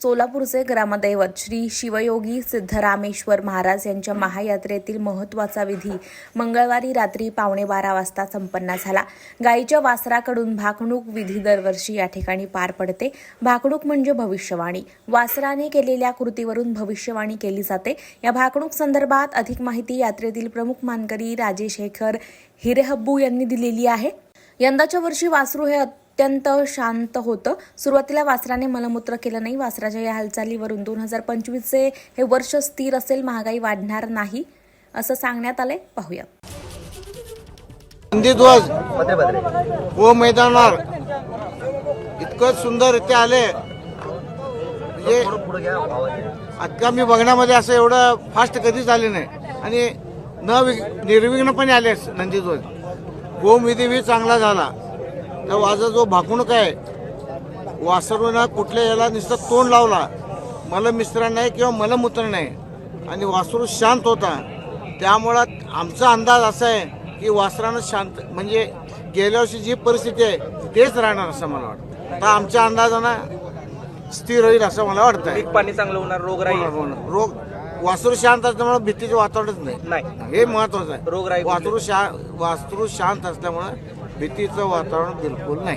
सोलापूरचे ग्रामदैवत श्री शिवयोगी सिद्धरामेश्वर महाराज यांच्या महायात्रेतील महत्त्वाचा विधी मंगळवारी रात्री 11:15 वाजता संपन्न झाला। गायीच्या वासराकडून भाकणूक विधी दरवर्षी या ठिकाणी पार पडते। भाकणूक म्हणजे भविष्यवाणी। वासराने केलेल्या कृतीवरून भविष्यवाणी केली जाते। या भाकणूक संदर्भात अधिक माहिती यात्रेतील प्रमुख मानकरी राजेशेखर हिरेहब्बू यांनी दिलेली आहे। यंदाच्या वर्षी वासरू हे अत्यंत शांत होतं। सुरुवातीला वासराने मलमूत्र केलं नाही। वासराच्या या हालचालीवरून 2025चे हे वर्ष स्थिर असेल, महागाई वाढणार नाही असं सांगण्यात आलंय। पाहूया। नंदीध्वज व मैदानावर इतकं सुंदर इथे आले, म्हणजे आता मी बघण्यामध्ये असं एवढं फास्ट कधीच आले नाही आणि निर्विघ्नपणे आले नंदीध्वज। गोमविधी बी चांगला झाला। तर माझा जो भाकणूक आहे, वासरूनं कुठल्या याला नुसतं तोंड लावला, मलमिश्रण नाही किंवा मलमूत्र नाही आणि वासरू शांत होता। त्यामुळं आमचा अंदाज असा आहे की वासरानं शांत म्हणजे गेल्या वर्षी जी परिस्थिती आहे तेच राहणार असं मला वाटतं। तर आमच्या अंदाजानं स्थिर होईल असं मला वाटतं। पाणी चांगलं होणार, रोग वासरू शांत असल्यामुळे भीतीचं वातावरणच नाही, हे महत्वाचं आहे। रोगराई वासरू शांत असल्यामुळे भीतीचं वातावरण बिलकुल नाही।